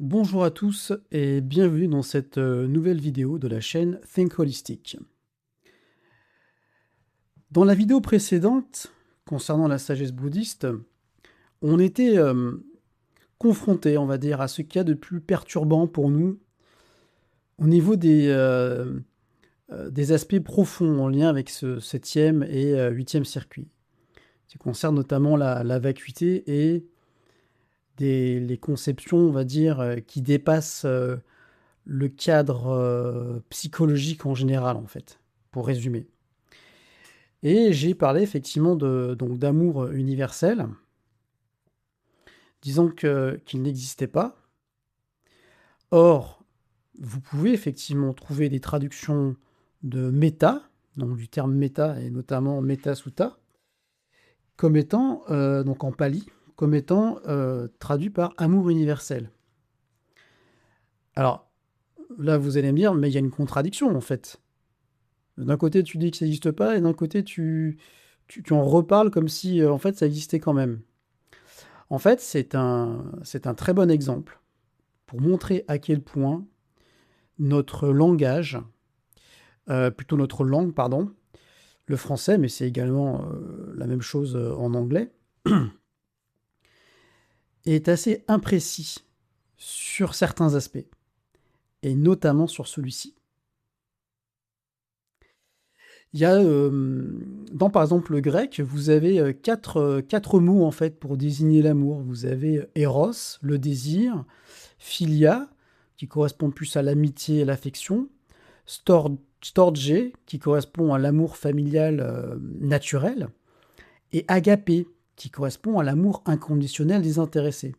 Bonjour à tous et bienvenue dans cette nouvelle vidéo de la chaîne Think Holistic. Dans la vidéo précédente, concernant la sagesse bouddhiste, on était confronté, on va dire, à ce qu'il y a de plus perturbant pour nous au niveau des aspects profonds en lien avec ce septième et huitième circuit, qui concerne notamment la vacuité et les conceptions, on va dire, qui dépassent le cadre psychologique en général, en fait, pour résumer. Et j'ai parlé effectivement donc d'amour universel, disant qu'il n'existait pas. Or, vous pouvez effectivement trouver des traductions de méta, donc du terme méta et notamment Metta Sutta, comme étant, donc en pali, comme étant traduit par amour universel. Alors, là, vous allez me dire, mais il y a une contradiction en fait. D'un côté, tu dis que ça n'existe pas, et d'un côté, tu en reparles comme si, en fait, ça existait quand même. En fait, c'est un très bon exemple pour montrer à quel point notre langage, plutôt notre langue, pardon, le français, mais c'est également la même chose en anglais, est assez imprécis sur certains aspects, et notamment sur celui-ci. Il y a, dans par exemple le grec, vous avez quatre mots en fait pour désigner l'amour. Vous avez Eros, le désir, Philia, qui correspond plus à l'amitié et l'affection, Storge, qui correspond à l'amour familial naturel, et Agapé, qui correspond à l'amour inconditionnel désintéressé.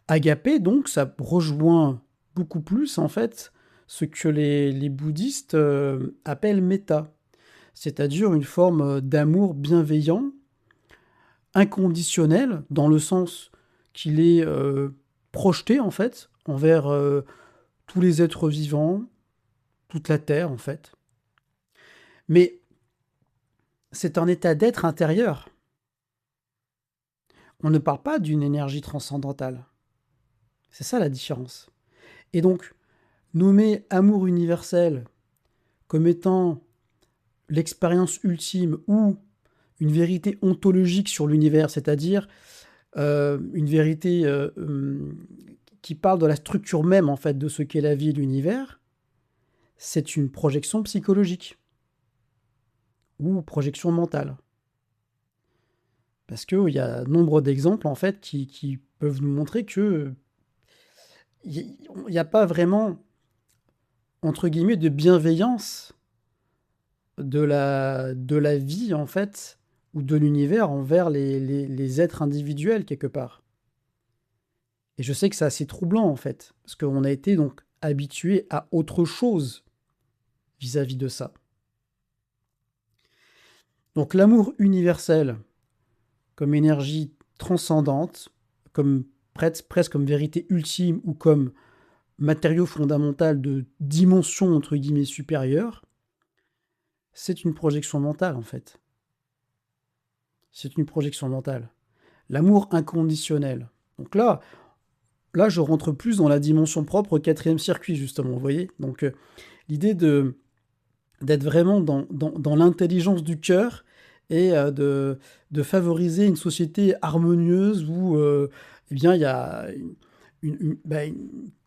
Agapé, donc, ça rejoint beaucoup plus en fait ce que les bouddhistes appellent méta, c'est-à-dire une forme d'amour bienveillant, inconditionnel, dans le sens qu'il est projeté en fait envers tous les êtres vivants, toute la Terre en fait. Mais c'est un état d'être intérieur. On ne parle pas d'une énergie transcendantale. C'est ça la différence. Et donc, nommer amour universel comme étant l'expérience ultime ou une vérité ontologique sur l'univers, c'est-à-dire une vérité qui parle de la structure même en fait de ce qu'est la vie et l'univers, c'est une projection psychologique ou projection mentale. Parce qu'il y a nombre d'exemples en fait qui peuvent nous montrer que il n'y a pas vraiment, entre guillemets, de bienveillance de la vie, en fait, ou de l'univers envers les êtres individuels, quelque part. Et je sais que c'est assez troublant, en fait, parce qu'on a été donc habitué à autre chose vis-à-vis de ça. Donc l'amour universel comme énergie transcendante, comme presque comme vérité ultime ou comme matériau fondamental de dimension entre guillemets supérieure, c'est une projection mentale en fait. C'est une projection mentale. L'amour inconditionnel. Donc là, je rentre plus dans la dimension propre au quatrième circuit, justement, vous voyez. Donc l'idée d'être vraiment dans l'intelligence du cœur et de favoriser une société harmonieuse où eh bien, il y a une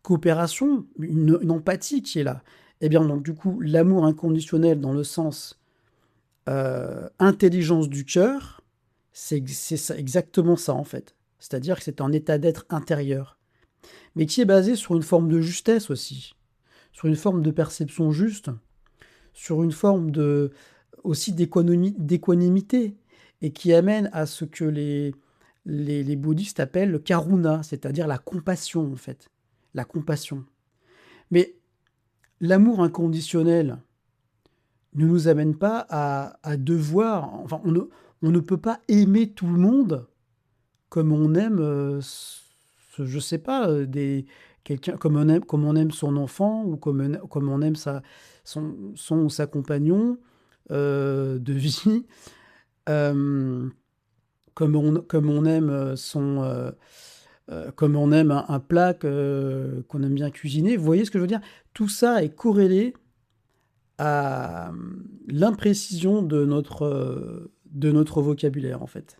coopération, une empathie qui est là. Eh bien, donc, du coup, l'amour inconditionnel dans le sens intelligence du cœur, c'est exactement ça, en fait. C'est-à-dire que c'est un état d'être intérieur, mais qui est basé sur une forme de justesse aussi, sur une forme de perception juste, sur une forme aussi d'équanimité, et qui amène à ce que les bouddhistes appellent le karuna, c'est-à-dire la compassion, en fait. La compassion. Mais l'amour inconditionnel ne nous amène pas à devoir... Enfin, on ne peut pas aimer tout le monde comme on aime, je sais pas, quelqu'un, comme on aime son enfant, ou comme on aime son ou sa compagnon de vie, euh, comme on aime comme on aime un plat qu'on aime bien cuisiner. Vous voyez ce que je veux dire? Tout ça est corrélé à l'imprécision de notre vocabulaire, en fait.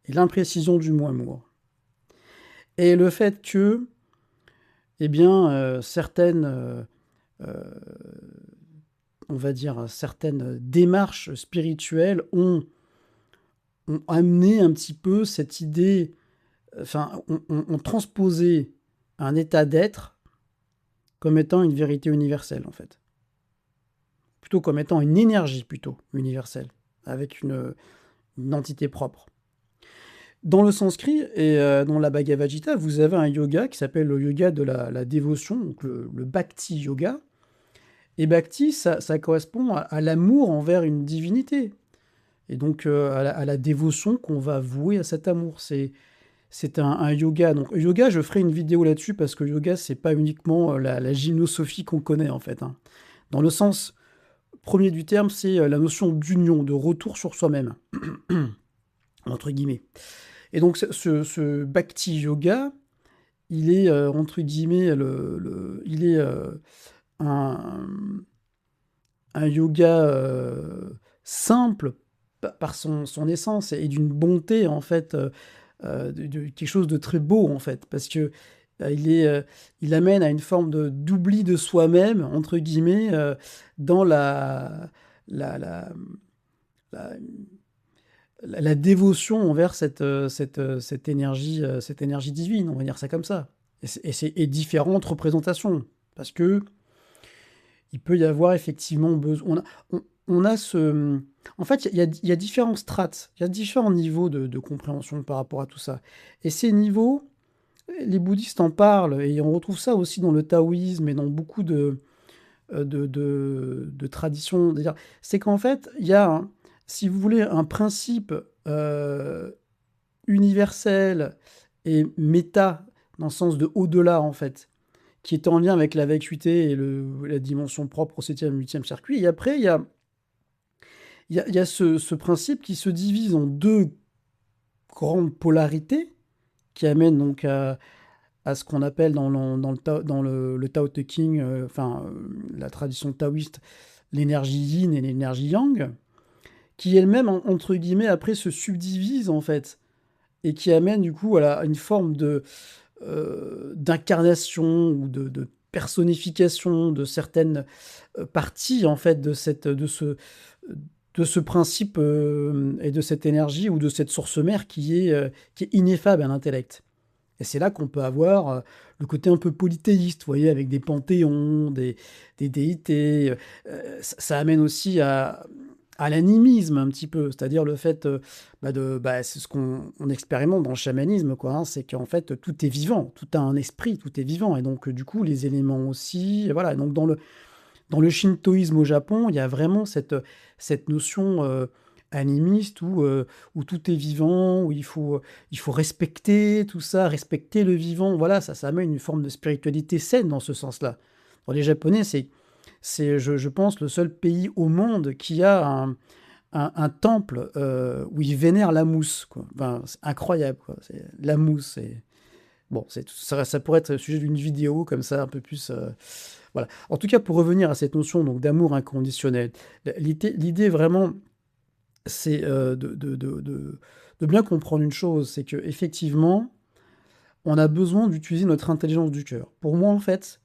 Et l'imprécision du mot amour. Et le fait que, eh bien, euh, on va dire, certaines démarches spirituelles ont amené un petit peu cette idée, enfin, ont transposé un état d'être comme étant une vérité universelle, en fait. Plutôt comme étant une énergie, plutôt, universelle, avec une entité propre. Dans le sanskrit et dans la Bhagavad Gita, vous avez un yoga qui s'appelle le yoga de la dévotion, donc le bhakti yoga. Et bhakti, ça correspond à l'amour envers une divinité. Et donc à la dévotion qu'on va vouer à cet amour. C'est un yoga. Donc yoga, je ferai une vidéo là-dessus parce que yoga, c'est pas uniquement la gymnosophie qu'on connaît en fait, hein. Dans le sens premier du terme, c'est la notion d'union, de retour sur soi-même, entre guillemets. Et donc ce bhakti yoga, il est entre guillemets il est un, un yoga simple par son essence et d'une bonté en fait, de quelque chose de très beau en fait, parce que il amène à une forme d'oubli de soi-même entre guillemets, dans la, la, la, la dévotion envers cette énergie divine, on va dire ça comme ça. Et différentes représentations, parce que il peut y avoir effectivement besoin. On a ce. En fait, il y a différents strates, il y a différents niveaux de compréhension par rapport à tout ça. Et ces niveaux, les bouddhistes en parlent, et on retrouve ça aussi dans le taoïsme et dans beaucoup de traditions. C'est qu'en fait, il y a, si vous voulez, un principe universel et méta, dans le sens de au-delà, en fait, qui est en lien avec la vacuité et la dimension propre au 7e et 8e circuit. Et après, il y a ce principe qui se divise en deux grandes polarités, qui amènent donc à ce qu'on appelle dans le Tao Te Ching, la tradition taoïste, l'énergie yin et l'énergie yang, qui elle-même, entre guillemets, après se subdivise en fait, et qui amène du coup à une forme d'incarnation ou de personnification de certaines parties en fait de ce principe et de cette énergie ou de cette source mère qui est ineffable à l'intellect. Et c'est là qu'on peut avoir le côté un peu polythéiste, vous voyez, avec des panthéons, des déités. Ça amène aussi à l'animisme un petit peu, c'est-à-dire le fait c'est ce qu'on expérimente dans le chamanisme, quoi, hein, c'est qu'en fait tout est vivant, tout a un esprit, tout est vivant, et donc du coup les éléments aussi, et voilà. Donc dans le shintoïsme au Japon, il y a vraiment cette notion animiste où tout est vivant, où il faut respecter tout ça, respecter le vivant. Voilà, ça amène une forme de spiritualité saine dans ce sens-là. Pour les Japonais, je pense, le seul pays au monde qui a un temple où ils vénèrent la mousse, quoi. Enfin, c'est incroyable, quoi. La mousse, bon, ça pourrait être le sujet d'une vidéo comme ça, un peu plus. Voilà. En tout cas, pour revenir à cette notion donc d'amour inconditionnel, l'idée vraiment, c'est de bien comprendre une chose, c'est que effectivement, on a besoin d'utiliser notre intelligence du cœur. Pour moi, en fait,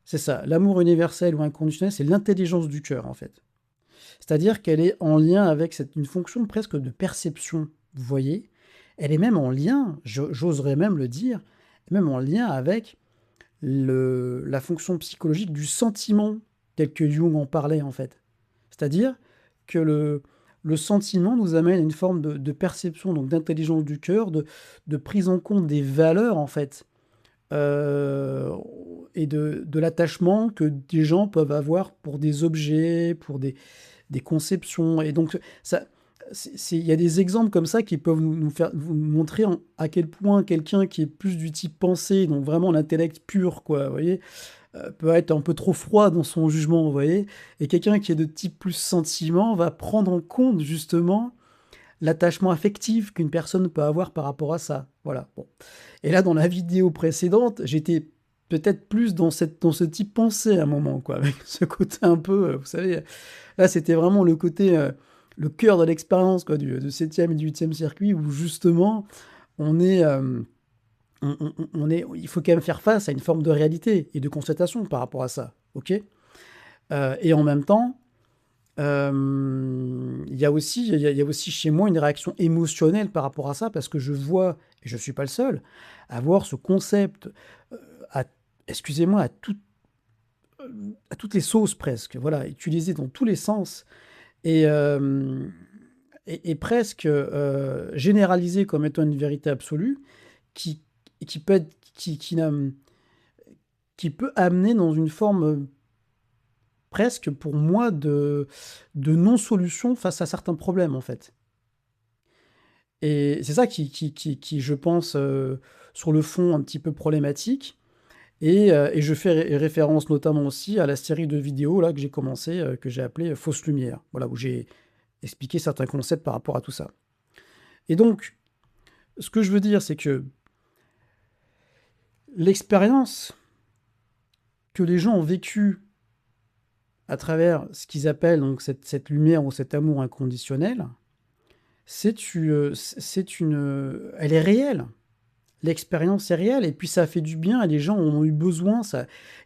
c'est ça. L'amour universel ou inconditionnel, c'est l'intelligence du cœur, en fait. C'est-à-dire qu'elle est en lien avec une fonction presque de perception, vous voyez. Elle est même en lien, j'oserais même le dire, même en lien avec la fonction psychologique du sentiment, tel que Jung en parlait en fait. C'est-à-dire que le sentiment nous amène à une forme de perception, donc d'intelligence du cœur, de prise en compte des valeurs en fait, et de l'attachement que des gens peuvent avoir pour des objets, pour des conceptions. Et donc, il y a des exemples comme ça qui peuvent nous faire vous montrer à quel point quelqu'un qui est plus du type pensée, donc vraiment l'intellect pur, quoi, vous voyez, peut être un peu trop froid dans son jugement, vous voyez, et quelqu'un qui est de type plus sentiment va prendre en compte justement l'attachement affectif qu'une personne peut avoir par rapport à ça. Voilà. Bon. Et là, dans la vidéo précédente, j'étais peut-être plus dans ce type pensée à un moment, quoi, avec ce côté un peu, vous savez, là, c'était vraiment le côté, le cœur de l'expérience, quoi, du 7e et du 8e circuit, où justement, on est, il faut quand même faire face à une forme de réalité et de constatation par rapport à ça, ok? Et en même temps, il y a aussi chez moi une réaction émotionnelle par rapport à ça, parce que je vois, et je ne suis pas le seul, à voir ce concept, à, excusez-moi, à toutes les sauces presque, voilà, utilisé dans tous les sens, et, et presque généralisé comme étant une vérité absolue, qui, qui peut être, qui peut amener dans une forme presque pour moi de non-solution face à certains problèmes en fait. Et c'est ça qui, je pense, sur le fond un petit peu problématique. Et je fais référence notamment aussi à la série de vidéos là que j'ai commencé, que j'ai appelée Fausse Lumière, voilà, où j'ai expliqué certains concepts par rapport à tout ça. Et donc, ce que je veux dire, c'est que l'expérience que les gens ont vécue à travers ce qu'ils appellent donc cette lumière ou cet amour inconditionnel, elle est réelle. L'expérience est réelle et puis ça a fait du bien et les gens en ont eu besoin.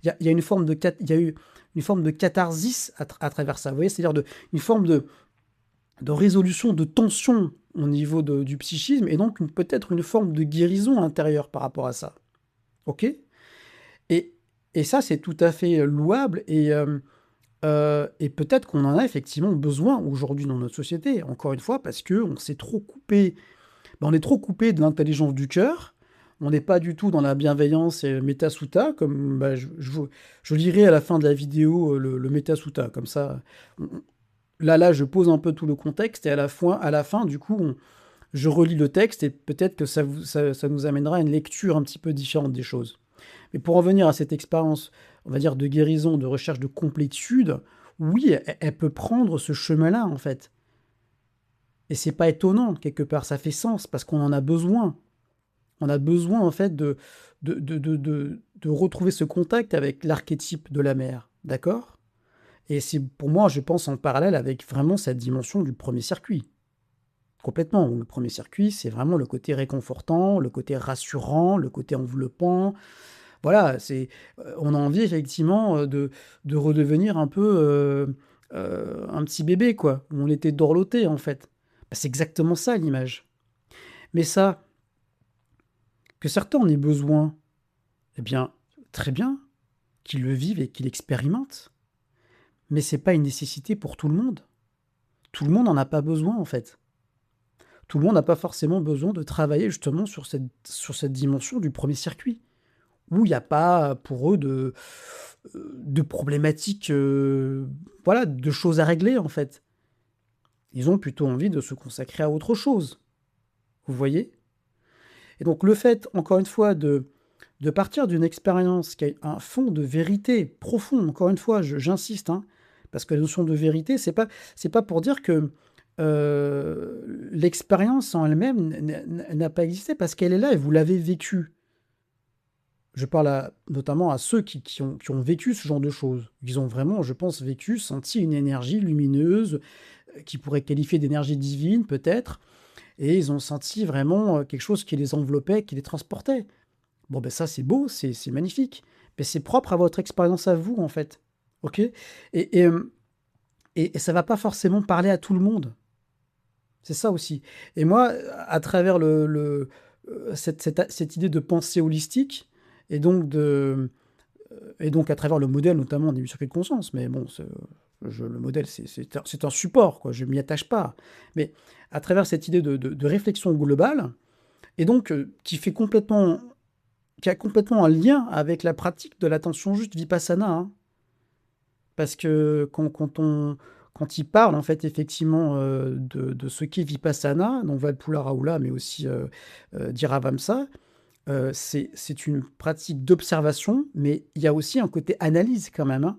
Il y a une forme de, il y a eu une forme de catharsis à travers ça. Vous voyez, c'est-à-dire une forme de résolution de tension au niveau du psychisme et donc peut-être une forme de guérison intérieure par rapport à ça. Ok? Et, et ça, c'est tout à fait louable et peut-être qu'on en a effectivement besoin aujourd'hui dans notre société, encore une fois, parce qu'on s'est trop coupé, ben, on est trop coupé de l'intelligence du cœur, on n'est pas du tout dans la bienveillance et le Metta-sutta, comme ben, je lirai à la fin de la vidéo le Metta-sutta, comme ça, là, je pose un peu tout le contexte, et à la fin du coup, je relis le texte, et peut-être que ça nous amènera à une lecture un petit peu différente des choses. Mais pour en venir à cette expérience, on va dire, de guérison, de recherche de complétude, oui, elle peut prendre ce chemin-là, en fait. Et c'est pas étonnant, quelque part, ça fait sens, parce qu'on en a besoin. On a besoin, en fait, de retrouver ce contact avec l'archétype de la mère, d'accord? Et c'est, pour moi, je pense en parallèle avec vraiment cette dimension du premier circuit. Complètement. Le premier circuit, c'est vraiment le côté réconfortant, le côté rassurant, le côté enveloppant. Voilà, on a envie effectivement de redevenir un peu un petit bébé, quoi, où on était dorloté en fait. Bah, c'est exactement ça l'image. Mais ça, que certains en aient besoin, eh bien, très bien, qu'ils le vivent et qu'ils l'expérimentent. Mais c'est pas une nécessité pour tout le monde. Tout le monde n'en a pas besoin en fait. Tout le monde n'a pas forcément besoin de travailler justement sur cette dimension du premier circuit, où il n'y a pas pour eux de problématiques, voilà, de choses à régler en fait. Ils ont plutôt envie de se consacrer à autre chose. Vous voyez? Et donc le fait, encore une fois, de partir d'une expérience qui a un fond de vérité profond, encore une fois, j'insiste, hein, parce que la notion de vérité, c'est pas pour dire que l'expérience en elle-même n'a pas existé, parce qu'elle est là et vous l'avez vécue. Je parle notamment à ceux qui ont vécu ce genre de choses. Ils ont vraiment, je pense, vécu, senti une énergie lumineuse, qui pourrait qualifier d'énergie divine peut-être, et ils ont senti vraiment quelque chose qui les enveloppait, qui les transportait. Bon, ben ça c'est beau, c'est magnifique, mais c'est propre à votre expérience à vous en fait. Ok? Et ça va pas forcément parler à tout le monde. C'est ça aussi. Et moi, à travers cette idée de pensée holistique, et donc et donc à travers le modèle notamment des circuits de conscience, mais bon, le modèle c'est un support, quoi, je m'y attache pas. Mais à travers cette idée de réflexion globale, et donc qui a complètement un lien avec la pratique de l'attention juste vipassana, hein. Parce que quand il parle en fait effectivement de ce qu'est vipassana, donc Valpula Raoula, mais aussi d'Iravamsa, c'est une pratique d'observation, mais il y a aussi un côté analyse quand même, hein.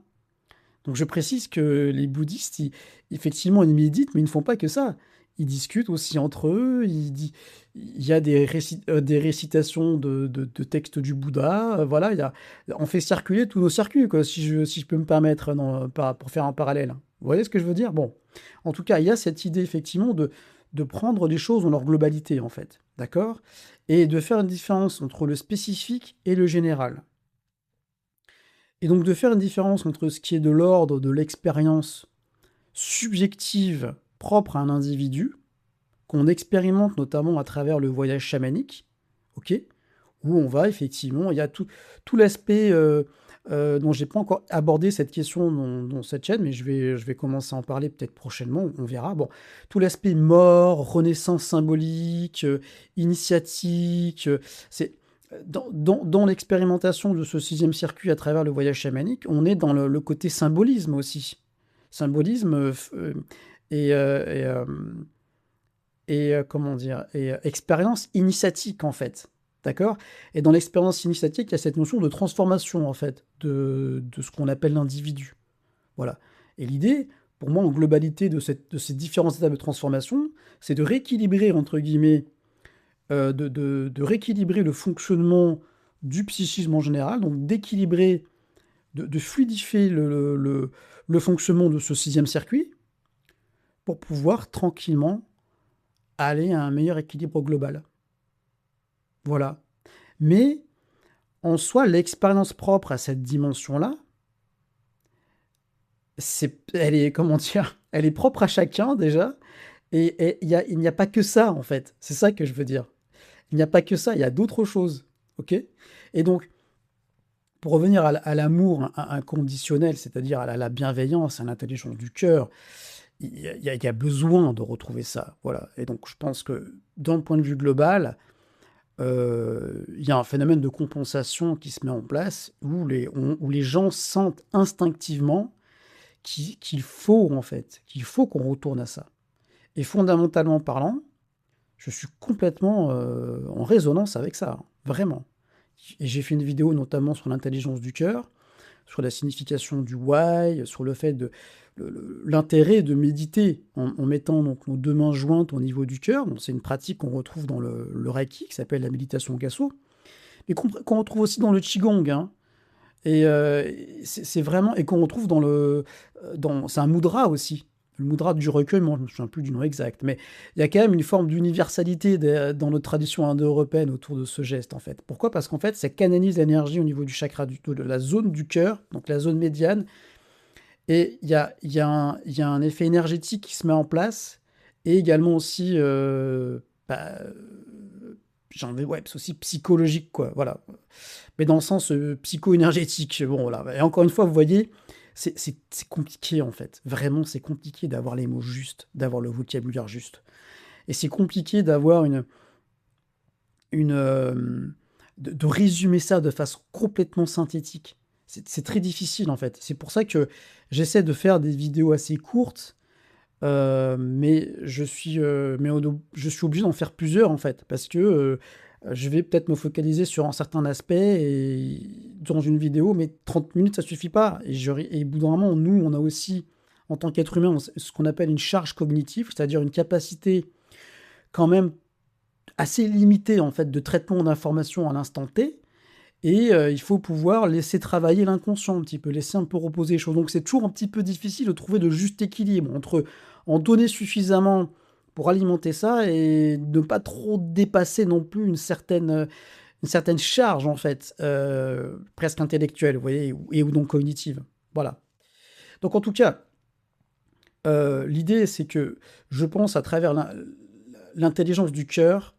Donc je précise que les bouddhistes, effectivement, ils méditent, mais ils ne font pas que ça. Ils discutent aussi entre eux, il y a des récitations de textes du Bouddha, voilà, on fait circuler tous nos circuits, quoi, si je peux me permettre, pour faire un parallèle. Vous voyez ce que je veux dire? Bon, en tout cas, il y a cette idée effectivement de prendre les choses dans leur globalité, en fait, d'accord? Et de faire une différence entre le spécifique et le général. Et donc de faire une différence entre ce qui est de l'ordre de l'expérience subjective propre à un individu, qu'on expérimente notamment à travers le voyage chamanique, ok, où on va effectivement, il y a tout l'aspect dont j'ai pas encore abordé cette question dans cette chaîne, mais je vais commencer à en parler peut-être prochainement, on verra. Bon, tout l'aspect mort, renaissance symbolique, initiatique, c'est dans l'expérimentation de ce sixième circuit à travers le voyage chamanique, on est dans le côté symbolisme aussi. Symbolisme et, comment dire, expérience initiatique en fait. D'accord? Et dans l'expérience initiatique, il y a cette notion de transformation en fait de ce qu'on appelle l'individu. Voilà. Et l'idée, pour moi, en globalité de ces différents étapes de transformation, c'est de rééquilibrer, entre guillemets, de rééquilibrer le fonctionnement du psychisme en général, donc d'équilibrer, de fluidifier le fonctionnement de ce sixième circuit pour pouvoir tranquillement aller à un meilleur équilibre global. Voilà. Mais en soi, l'expérience propre à cette dimension-là, elle est, comment dire, elle est propre à chacun déjà, et il n'y a pas que ça en fait. C'est ça que je veux dire. Il n'y a pas que ça, il y a d'autres choses. Ok? Et donc, pour revenir à l'amour inconditionnel, c'est-à-dire à la bienveillance, à l'intelligence du cœur, il y a besoin de retrouver ça. Voilà. Et donc, je pense que d'un point de vue global, il y a un phénomène de compensation qui se met en place où où les gens sentent instinctivement qu'il faut, en fait, qu'il faut qu'on retourne à ça. Et fondamentalement parlant, je suis complètement en résonance avec ça, hein, vraiment. Et j'ai fait une vidéo notamment sur l'intelligence du cœur, sur la signification du why, sur le fait de l'intérêt de méditer en mettant donc nos deux mains jointes au niveau du cœur. C'est une pratique qu'on retrouve dans le Reiki, qui s'appelle la méditation Gasso, mais qu'on retrouve aussi dans le Qigong. Hein. Et c'est vraiment, et qu'on retrouve c'est un mudra aussi. Le mudra du recueil, moi je ne me souviens plus du nom exact, mais il y a quand même une forme d'universalité dans notre tradition indo-européenne autour de ce geste en fait. Pourquoi? Parce qu'en fait, ça canalise l'énergie au niveau du chakra de la zone du cœur, donc la zone médiane, et il y a un effet énergétique qui se met en place, et également aussi, bah, ouais, c'est aussi psychologique, quoi, voilà. Mais dans le sens psycho-énergétique. Bon, voilà. Et encore une fois, vous voyez, c'est compliqué, en fait. Vraiment, c'est compliqué d'avoir les mots justes, d'avoir le vocabulaire juste. Et c'est compliqué d'avoir de résumer ça de façon complètement synthétique. C'est très difficile, en fait. C'est pour ça que j'essaie de faire des vidéos assez courtes, mais je suis obligé d'en faire plusieurs, en fait, parce que je vais peut-être me focaliser sur un certain aspect dans une vidéo, mais 30 minutes, ça suffit pas. Et au bout d'un moment, nous, on a aussi, en tant qu'être humain, ce qu'on appelle une charge cognitive, c'est-à-dire une capacité quand même assez limitée, en fait, de traitement d'informations à l'instant T. Et il faut pouvoir laisser travailler l'inconscient un petit peu, laisser un peu reposer les choses. Donc c'est toujours un petit peu difficile de trouver le juste équilibre entre en donner suffisamment pour alimenter ça et ne pas trop dépasser non plus une certaine charge, en fait, presque intellectuelle, vous voyez, ou donc cognitive. Voilà. Donc en tout cas, l'idée, c'est que je pense à travers l'intelligence du cœur,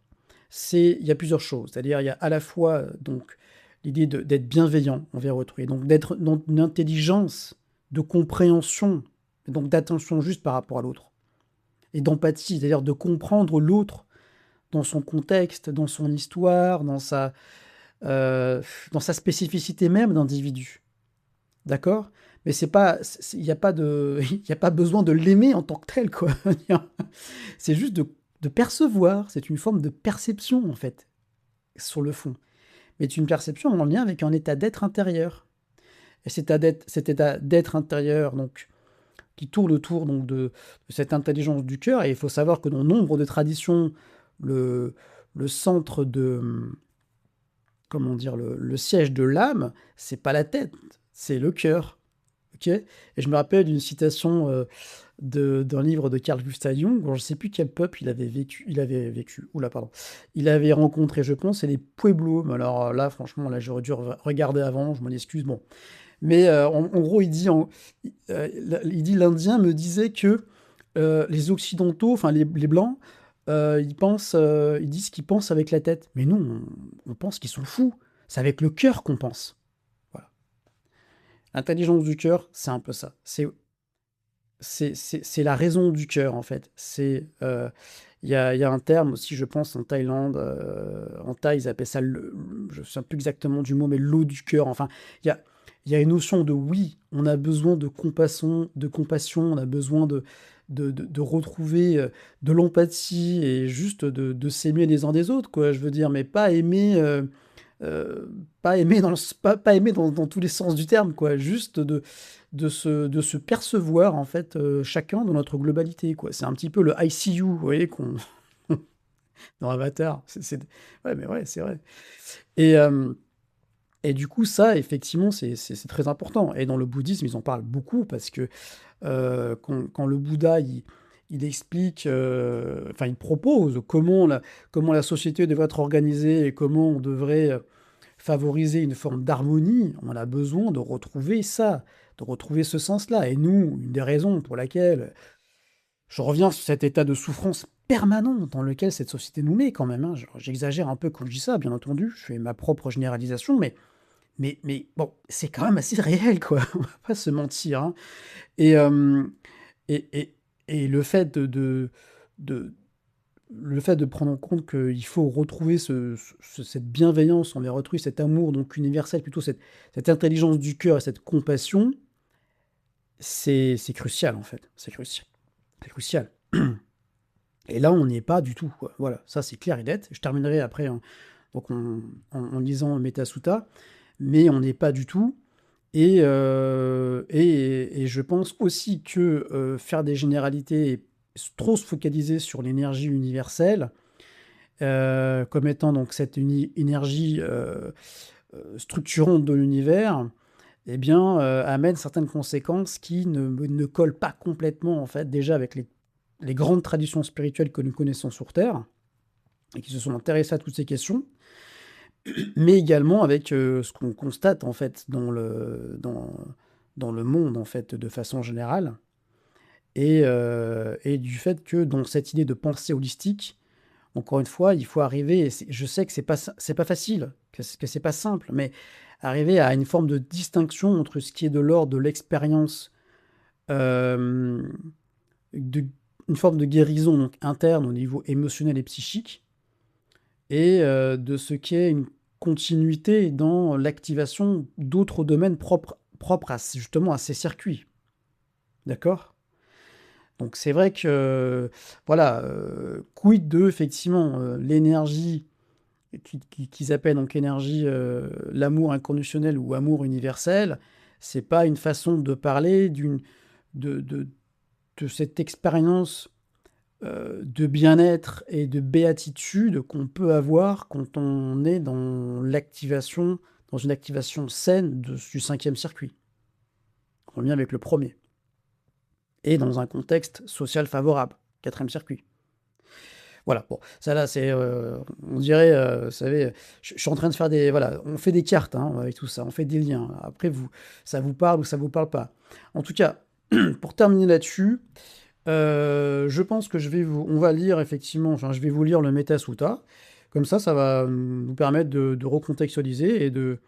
il y a plusieurs choses. C'est-à-dire, il y a à la fois donc l'idée d'être bienveillant envers autrui, donc d'être dans une intelligence de compréhension, donc d'attention juste par rapport à l'autre, et d'empathie, c'est-à-dire de comprendre l'autre dans son contexte, dans son histoire, dans sa spécificité même d'individu. D'accord? Mais il n'y a pas il y a pas besoin de l'aimer en tant que tel, quoi. C'est juste de percevoir, c'est une forme de perception, en fait, sur le fond. Mais c'est une perception en lien avec un état d'être intérieur. Et cet état d'être intérieur, donc, qui tourne autour donc de cette intelligence du cœur. Et il faut savoir que dans nombre de traditions, le, le centre de, comment dire, le siège de l'âme, c'est pas la tête, c'est le cœur. Ok. Et je me rappelle d'une citation d'un livre de Carl Gustav Jung, dont je sais plus quel peuple oula, pardon, il avait rencontré, je pense, c'est les Pueblos. Mais alors là, franchement, là, j'aurais dû regarder avant, je m'en excuse, bon. Mais en gros, il dit, l'Indien me disait que les Occidentaux, enfin les Blancs, ils disent qu'ils pensent avec la tête. Mais nous, on pense qu'ils sont fous. C'est avec le cœur qu'on pense. Voilà. L'intelligence du cœur, c'est un peu ça. C'est la raison du cœur, en fait. Il y a un terme aussi, je pense, en Thaïlande. En Thaï, ils appellent ça, je ne sais plus exactement du mot, mais l'eau du cœur. Enfin, il y a, il y a une notion de oui, on a besoin de compassion, on a besoin de retrouver de l'empathie et juste de s'aimer les uns des autres, quoi. Je veux dire, mais euh, pas aimer dans tous les sens du terme, quoi. Juste de se percevoir, en fait, chacun dans notre globalité, quoi. C'est un petit peu le ICU, vous voyez, dans Avatar. Ouais, mais ouais, c'est vrai. Et, euh, et du coup, ça, effectivement, c'est très important. Et dans le bouddhisme, ils en parlent beaucoup parce que quand le Bouddha, il explique, enfin, il propose comment la société devrait être organisée et comment on devrait favoriser une forme d'harmonie, on a besoin de retrouver ça, de retrouver ce sens-là. Et nous, une des raisons pour laquelle je reviens sur cet état de souffrance permanent dans lequel cette société nous met quand même, hein. J'exagère un peu quand je dis ça, bien entendu, je fais ma propre généralisation, mais bon, c'est quand même assez réel, quoi. On va pas se mentir, hein. Et, et, et, et de, le fait de prendre en compte qu'il faut retrouver cette bienveillance envers autrui, cet amour donc universel, plutôt cette intelligence du cœur et cette compassion, c'est crucial en fait. C'est crucial. C'est crucial. Et là, on n'y est pas du tout, quoi. Voilà, ça c'est clair et net. Je terminerai après donc en lisant Metta Sutta, mais on n'est pas du tout. Et je pense aussi que faire des généralités et trop se focaliser sur l'énergie universelle, comme étant donc cette énergie structurante de l'univers, eh bien, amène certaines conséquences qui ne collent pas complètement, en fait, déjà avec les grandes traditions spirituelles que nous connaissons sur Terre, et qui se sont intéressées à toutes ces questions, mais également avec ce qu'on constate, en fait, dans le monde, en fait, de façon générale, et du fait que dans cette idée de pensée holistique, encore une fois, il faut arriver, et je sais que c'est pas facile, que c'est pas simple, mais arriver à une forme de distinction entre ce qui est de l'ordre de l'expérience, euh, de, une forme de guérison donc, interne au niveau émotionnel et psychique, et de ce qui est une continuité dans l'activation d'autres domaines propres justement à ces circuits. D'accord? Donc c'est vrai que, voilà, quid de, effectivement, l'énergie qu'ils appellent donc énergie, l'amour inconditionnel ou amour universel, c'est pas une façon de parler de, de, de cette expérience de bien-être et de béatitude qu'on peut avoir quand on est dans une activation saine du cinquième circuit. On revient avec le premier. Et dans un contexte social favorable, quatrième circuit. Voilà, bon, ça là, on dirait, vous savez, je suis en train de faire voilà, on fait des cartes hein, avec tout ça, on fait des liens. Après, ça vous parle ou ça vous parle pas. En tout cas, pour terminer là-dessus, je pense que on va lire effectivement, enfin, je vais vous lire le Metta Sutta. Comme ça va nous permettre de recontextualiser et de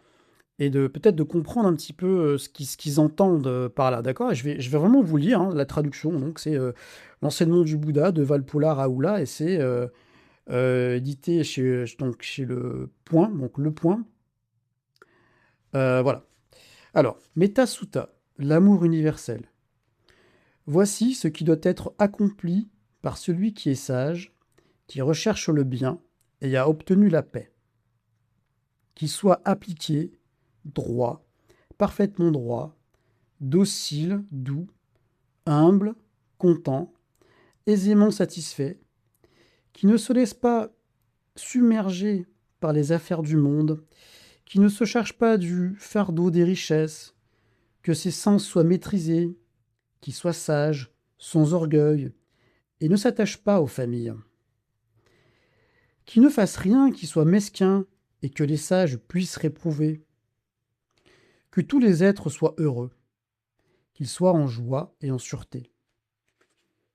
peut-être de comprendre un petit peu ce qu'ils entendent par là, d'accord? Et je vais vraiment vous lire hein, la traduction. Donc, c'est l'enseignement du Bouddha de Valpola Raoula et c'est édité chez Le Point. Donc, Le Point. Voilà. Alors, Metta Sutta, l'amour universel. Voici ce qui doit être accompli par celui qui est sage, qui recherche le bien et a obtenu la paix. Qu'il soit appliqué, droit, parfaitement droit, docile, doux, humble, content, aisément satisfait, qui ne se laisse pas submerger par les affaires du monde, qui ne se charge pas du fardeau des richesses, que ses sens soient maîtrisés, qui soit sage, sans orgueil, et ne s'attache pas aux familles. Qui ne fasse rien qui soit mesquin et que les sages puissent réprouver. Que tous les êtres soient heureux, qu'ils soient en joie et en sûreté.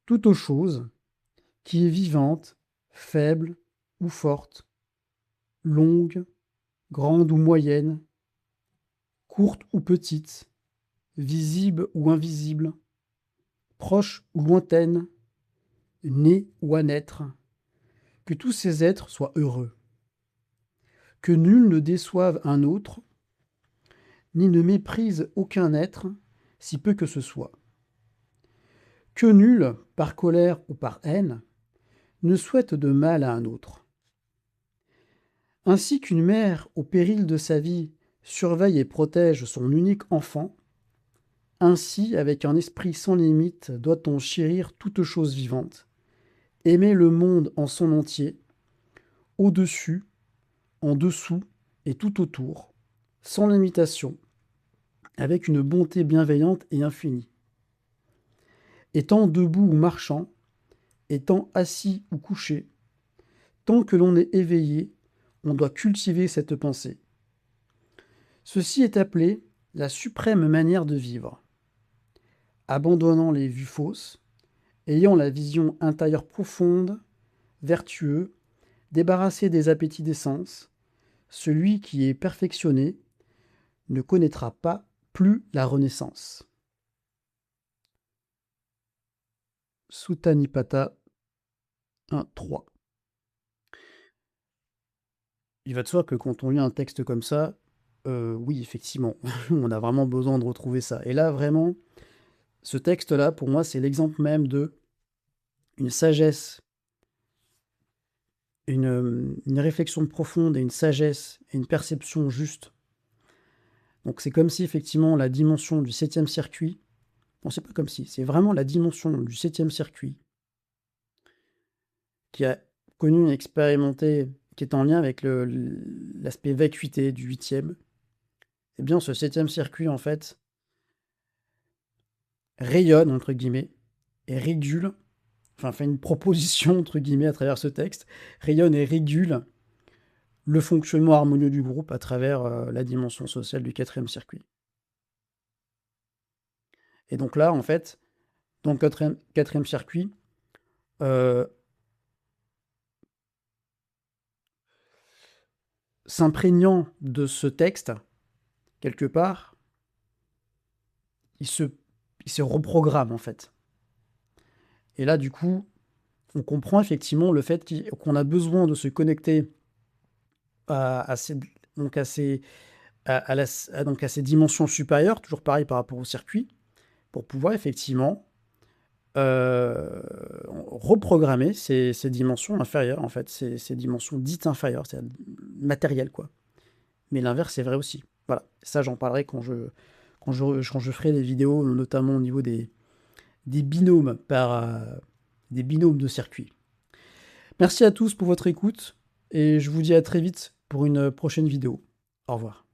Toute chose qui est vivante, faible ou forte, longue, grande ou moyenne, courte ou petite, visible ou invisible, proche ou lointaine, née ou à naître, que tous ces êtres soient heureux. Que nul ne déçoive un autre, ni ne méprise aucun être, si peu que ce soit. Que nul, par colère ou par haine, ne souhaite de mal à un autre. Ainsi qu'une mère, au péril de sa vie, surveille et protège son unique enfant, ainsi, avec un esprit sans limite, doit-on chérir toute chose vivante, aimer le monde en son entier, au-dessus, en dessous et tout autour, sans limitation, avec une bonté bienveillante et infinie. Étant debout ou marchant, étant assis ou couché, tant que l'on est éveillé, on doit cultiver cette pensée. Ceci est appelé la suprême manière de vivre. Abandonnant les vues fausses, ayant la vision intérieure profonde, vertueux, débarrassé des appétits des sens, celui qui est perfectionné ne connaîtra pas plus la renaissance. Sutta Nipata 1.3. Il va de soi que quand on lit un texte comme ça, oui, effectivement, on a vraiment besoin de retrouver ça. Et là, vraiment, ce texte-là, pour moi, c'est l'exemple même de une sagesse, une réflexion profonde et une sagesse et une perception juste. Donc c'est comme si, effectivement, la dimension du 7e circuit, non, c'est pas comme si, c'est vraiment la dimension du 7e circuit qui a connu et expérimenté, qui est en lien avec l'aspect vacuité du 8e. Eh bien, ce 7e circuit, en fait, rayonne, entre guillemets, et régule, enfin, fait une proposition, entre guillemets, à travers ce texte, rayonne et régule le fonctionnement harmonieux du groupe à travers la dimension sociale du 4e circuit. Et donc là, en fait, dans le 4e circuit, s'imprégnant de ce texte, quelque part, il se reprogramme, en fait. Et là, du coup, on comprend effectivement le fait qu'on a besoin de se connecter à ces dimensions supérieures, toujours pareil par rapport au circuit, pour pouvoir effectivement reprogrammer ces dimensions inférieures, en fait, ces dimensions dites inférieures, c'est matériel, quoi. Mais l'inverse est vrai aussi. Voilà, ça j'en parlerai quand je ferai des vidéos, notamment au niveau des binômes des binômes de circuits. Merci à tous pour votre écoute, et je vous dis à très vite pour une prochaine vidéo. Au revoir.